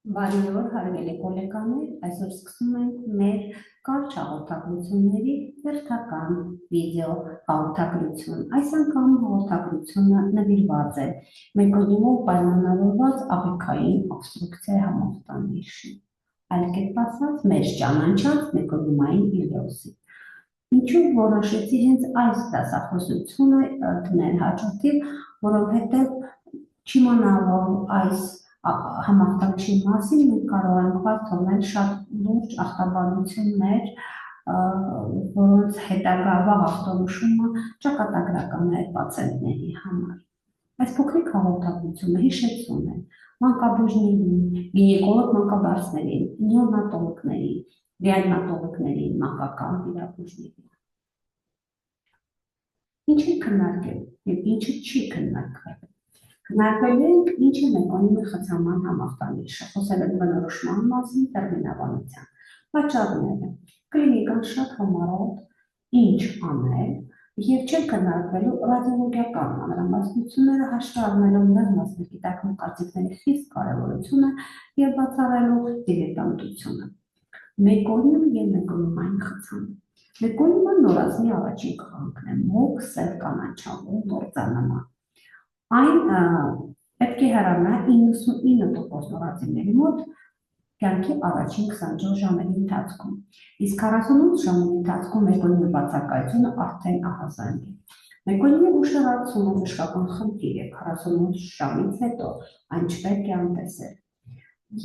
Բարի օր, հարգելի գոլեկաներ, այսօր սկսում ենք մեր կարճ հաղորդագրությունների հերթական վիդեո հաղորդագրություն։ Այս անգամ հաղորդագրությունը նվիրված է մեկոնիմով պայմանավորված աղիքային օբստրուկցիայի համախտանիշին, այլ կերպ ասած, մեր ճանաչած մեկոնիմային իլիոսին։ Ինչու որոշեցի հենց այս դասախոսությունը դնել հաջորդիվ, որովհետև չիմանալով այս համախտանիշի մասին մենք կարող ենք վարթոնել շատ լուրջ ախտաբանություններ, որոնց հետագա վաղ ախտորոշումը ճակատագրական է պացիենտների համար։ Այս փոքրիկ հաղորդագրությունը հիշեցում է մանկաբույժներին, գինեկոլոգ մանկաբարձներին, նեոնատոլոգներին, ռեանիմատոլոգներին, մանկական վիրաբույժներին։ Ինչ է քննարկել եւ ինչը չի քննարկվել։ Քննարկվել ենք ինչ է մեկոնիմի խցանման համախտանիշը, խոսել ենք բնորոշման մասին, տերմինաբանության, պատճառները, կլինիկան շատ համառոտ, ինչ անել եւ չեն քննարկվելու ռադիոլոգիական մանրամասնությունները հաշվի առնելով նորմալ գիտական կարծիքների խիստ կարեւորությունը եւ բացառելու դիլետանտությունը։ Մեկոնիմ եւ մեկոնիմային խցան։ Մեկոնիմը նորածնի առաջին քաղաքն է, մոկ, սև կանաչավուն, լորձանման։ Այն պետք է հեռանա 99% նորածինների մոտ կյանքի առաջին 24 ժամերի ընթացքում, իսկ 48 ժամերի ընթացքում մեկոնիմի բացակայությունը արդեն ահազանգ է։ Մեկոնիմի ուշադրությունը բժշկական խնդիր է, 48 ժամից հետո այն չպետք է անտեսել։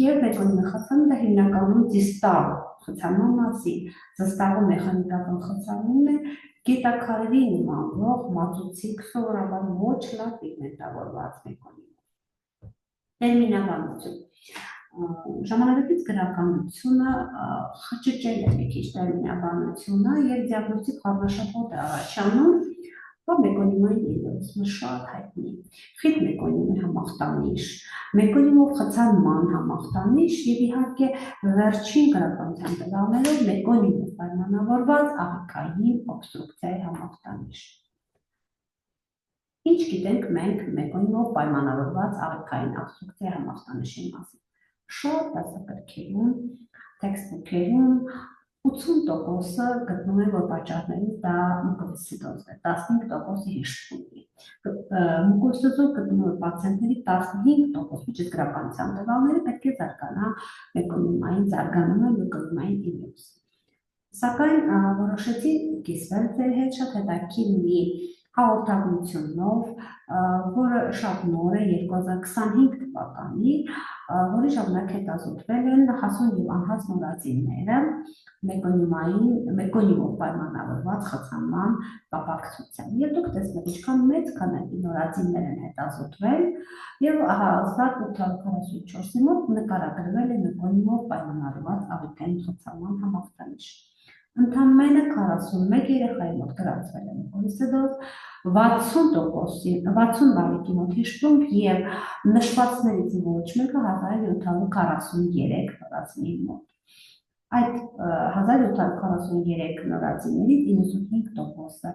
Եվ մեկոնիմի խցանը հիմնականում դիստալ խցանման մասին, զստաղը մեխանիկական խցանումն է, գետաքարերի նմանվող մածուցիկ սովորաբար ոչ լավ պիգմենտավորված մեկոնիմով։ Տերմինաբանություն։ Ժամանակակից գրականությունը խճճել է մի քիչ տերմինաբանությունը եւ դիագնոստիկ խառնաշփոթ է առաջանում, որ մեկոնիմային իլիոսը շատ հայտնի, խիտ մեկոնիմի համախտանիշ, մեկոնիմով խցանման համախտանիշ եւ իհարկե վերջին գրականության տվյալներով մեկոնիմով պայմանավորված աղիքային օբստրուկցիայի համախտանիշ։ Ինչ գիտենք մենք մեկոնիմով պայմանավորված աղիքային օբստրուկցիայի համախտանիշի մասին։ Շատ դասագրքերում, տեքստբուքերում 80%-ը գտնում են, որ պատճառներից դա մուկովիսցիդոզն է, 15%-ը հիշվում է։ Մուկովիսցիդոզով գտնում են պացիենտների 15%, միջից գրականության տվյալները պետք է զարգանա մեկոնիմային զարգանումը մեկոնիմային իլիոս։ Սակայն որոշեցի կիսվել ձեր հետ շատ հետաքրքիր մի հաղորդագրությունով, որը շատ նոր է 2025 թվականի, որի ժամանակ հետազոտվել են հասուն եւ անհաս նորածինները մեկոնիմով պայմանավորված խցանման կապակցությամբ։ Եվ դուք տեսնեք, ինչքան մեծ քանակի նորածիններ են հետազոտվել եւ հաստատ 844-ի մոտ նկարագրվել է մեկոնիմով պայմանավորված աղիքային խցանման համախտանիշ։ Ընդամենը 41 երեխայի մոտ գրանցվել է մուկովիսցիդոզ, 60 բալիկի մոտ հիշվունք եւ նշվածներից ոչ մեկը 1743 նորածինի մոտ։ Այդ 1743 նորածիններից 95%-ը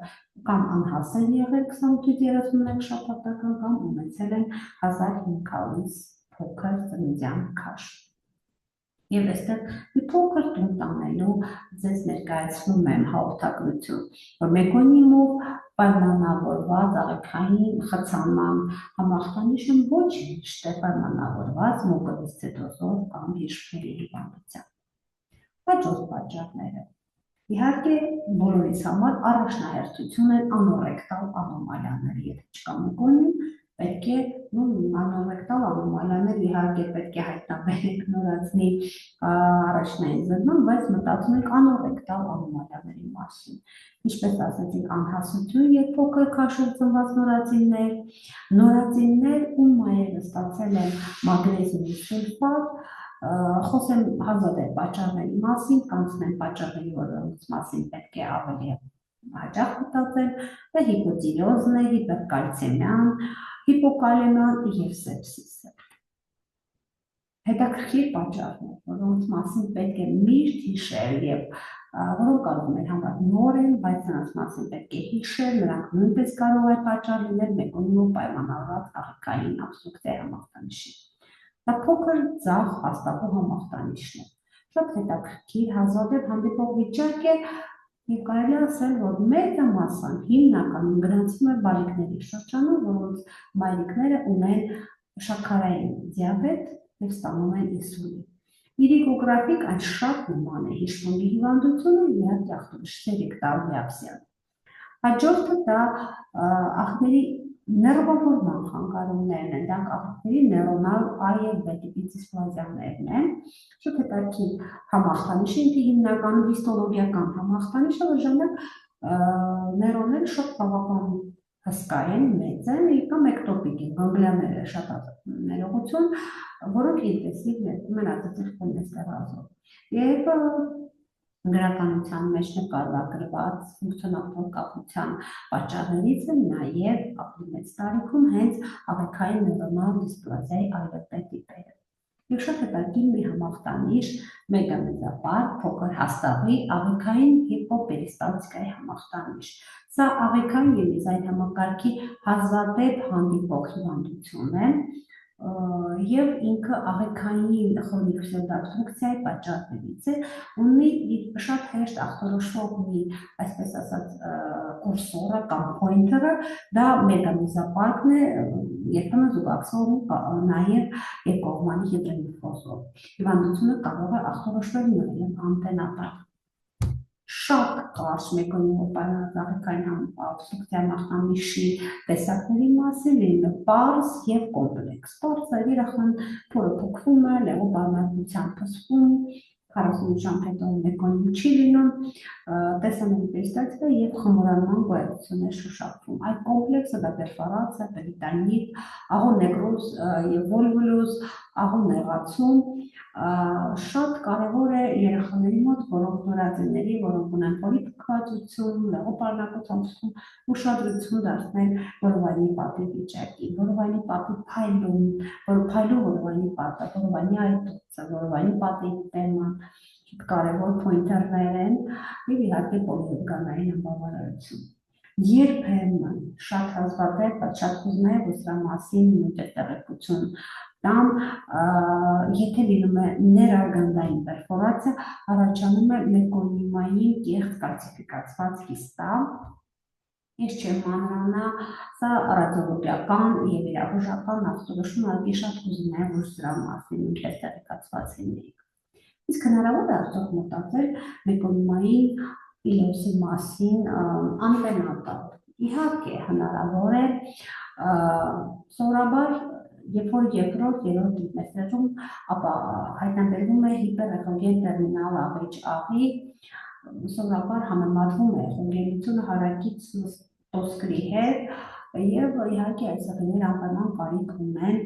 կամ անհաս են եղել 28-31 շաբաթական կամ ունեցել են 1500-ից փոքր ծննդյան քաշ։ Եվ այստեղ մի փոքր տուն տանելու ձեզ ներկայացնում եմ հաղորդագրություն, որ մեկոնիմով պայմանավորված աղիքային խցանման համախտանիշը ոչինչ չէ պայմանավորված մուկովիսցիդոզով կամ հիշվելի հիվանդությամբ։ Հաջորդ պատճառները։ Իհարկե, բոլորիս համար առաջնահերթություն են անորեկտալ անոմալիաները, եթե չկա մեկոնիմ, պետք է անորեկտալ անոմալիաներ իհարկե պետք է հայտնաբերենք նորածնի առաջնային զննում, բայց մտածում ենք անորեկտալ անոմալիաների մասին։ Ինչպես ասացինք, անհասություն եւ փոքր քաշով ծնված նորածիններ, ում մայրը ստացել են մագնեզիումի սուլֆատ, խոսեմ հազարդ պատճառների մասին, կանցնեմ պատճառների, որոնց մասին պետք է ավելի հաճախ մտածել, դա հիպոթիրոզն է, հիպերկալցեմիան, հիպոկալեմիան եւ սեպսիսը։ Հետաքրքիր պատճառներ, որոնց մասին պետք է միշտ հիշել եւ որոնք կարող են համար նոր են, բայց նրանց մասին պետք է հիշել, նրանք նույնպես կարող են պատճառ լինել մեկոնիմով պայմանավորված աղիքային օբստրուկցիայի համախտանիշի։ Դա փոքր ձախ հաստատու համախտանիշն է։ Շատ հետաքրքիր հազվադեպ հանդիպող վիճակ է եւ կարելի ասել, որ մեծ մասան հիմնականում գրանցվում է բալիկների շրջանում, որոնց մայրիկները ունեն շաքարային դիաբետ եւ ստանում են ինսուլին։ Իրիկոգրաֆիկ այն շատ նման է հիշվունքի հիվանդությունը եւ ախտորոշիչների կտալիապսիան։ Հաջորդը դա ախտերի նեյրոֆորման խանգարումներն են, դա ախտերի նեյրոնալ A եւ B տիպի դիսպլազիաներն են։ Շատ հետաքրքիր համախտանիշ է, հիմնականում հիստոլոգիական համախտանիշ է, որ ժամանակ նեյրոնները շատ բավական հսկա են, մեծ են, կամ էկտոպիկ են, գանգլիաները շատ ներողություն, որոնք ինտենսիվ մենածծիխ են ստեղծում։ Եվ գրականության մեջ նկարագրված ֆունկցիոնալ կապության պատճառներից է նաև ավելի մեծ տարիքում հենց աղիքային նեյրոնալ դիսպլազիայի ALP տիպերը։ Եվ շատ հետաքրքիր մի համախտանիշ մեգամեզապար փոքր հաստատի աղիքային հիպոպերիստալտիկայի համախտանիշ։ Սա աղիքային ելիզային համակարգի հազվադեպ հանդիպող հիվանդություն է եւ ինքը աղիքային քրոնիկ ֆիբրոզի պատճառներից է, ունի շատ հեշտ ախտորոշվող մի, այսպես ասած, կուրսորը կամ պոինթերը, դա մեգամեզապարկն է, երբեմն զուգակցվում նաեւ երկկողմանի հիդրոլիզով։ Հիվանդությունը կարող է ախտորոշվել նաեւ անտենատար։ Շատ կարճ մեկոնիմով աղիքային համախտանիշի տեսակների մասին լինում է պարզ եւ կոմպլեքս։ Պարզը երախան փորը փոխվում է, լեգոբարնատության փսվում, 48 ժամ հետո մեկոնիմ չի լինում, տեսանելի պերիստալտիկա եւ խմորանման գոյություն է շոշափվում։ Այդ կոմպլեքսը դա պերֆորացիա, պերիտոնիտ, աղոնեկրոզ եւ վոլվուլոզ, աղոնեղացում, շատ կարևոր է երեխաների մոտ, որոնք նորածինների, որոնք ունեն պոլիպքվածություն, լեգոբարնակության փսվում, ուշադրություն դարձնել որովայնի պատի վիճակի, որովայնի պատի փայլում, փայլու որովայնի պատը, որովայնի այտուցը, որովայնի պատի տեման, շատ կարևոր պոինտերներ են եւ իհարկե պոլիօրգանային անբավարարություն։ Երբեմն շատ հազվադեպ շատ կուզում եմ որ սրա մասին տեղեկություն տամ, եթե լինում է ներարգանդային պերֆորացիա, առաջանում է մեկոնիմային կեղծ կալցիֆիկացված կիստա, ես չեմ մանրանա, սա ռադիոլոգիական եւ վիրաբուժական ախտորոշում ալի շատ կուզում եմ որ սրա մասին ինքս տեղեկացված լինեիք։ Իսկ հնարավոր է արդյոք մտածել մեկոնիմային իլիոսի մասին անտենատալ։ Իհարկե հնարավոր է, սովորաբար երբ որ երկրորդ, երրորդ տրիմեստրում, ապա հայտնաբերվում է հիպերեխոգեն տերմինալ աղիճ աղի, սովորաբար համեմատվում է խոնգենությունը հարակից տոսկրի հետ, եւ իհարկե այս աղիները անպայման կարիք ունեն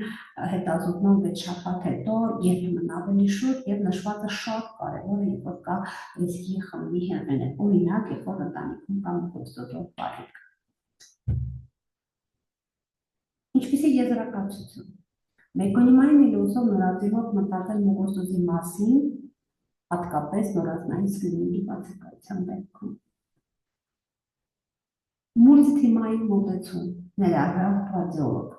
հետազոտման 6 շաբաթ հետո երբեմն ավելի շուտ եւ նշվածը շատ կարեւոր է, երբ որ կա ռիսկի խմբի հեղինը, օրինակ երբ որ ընտանիքում կա մուկոստոզով բարիք։ Ինչպիսի եզրակացություն։ Մեկոնիմային իլիոսով նորածինով մտածել մուկոստոզի մասին, հատկապես նորածնային սկրինինգի բացակայության դեպքում։ Մուլտիթիմային մոտեցում, ներառյալ ռադիոլոգ,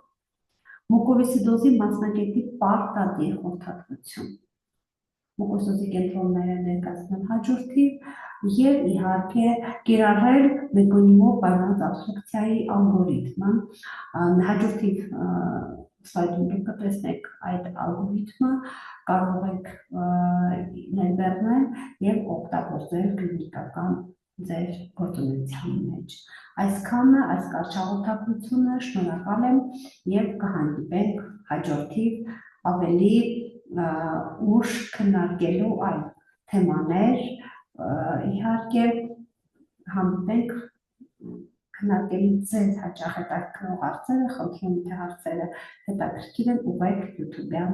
մուկովիսիդոզի մասնագետի պարտադիր խորհրդատվություն, մուկոստոզի կենտրոնները ներկայացնել հաջորդիվ եւ իհարկե կիրառել մեկոնիմով պայմանած աբստրուկցիայի ալգորիթմը, հաջորդիվ սլայդում դուք կտեսնեք այդ ալգորիթմը, կարող եք ներբեռնել եւ օգտագործել կլինիկական ձեր գործունեության մեջ։ Այսքանը, այս կարճ հաղորդակցությունը, շնորհակալ եմ եւ կհանդիպենք հաջորդիվ ավելի ուշ քննարկելու այլ թեմաներ, իհարկե հանդիպենք քննարկելու ձեզ հաճախ հետաքրքրող հարցերը, խնդրում թե հարցերը հետաքրքիր են ուղղեք YouTube-յան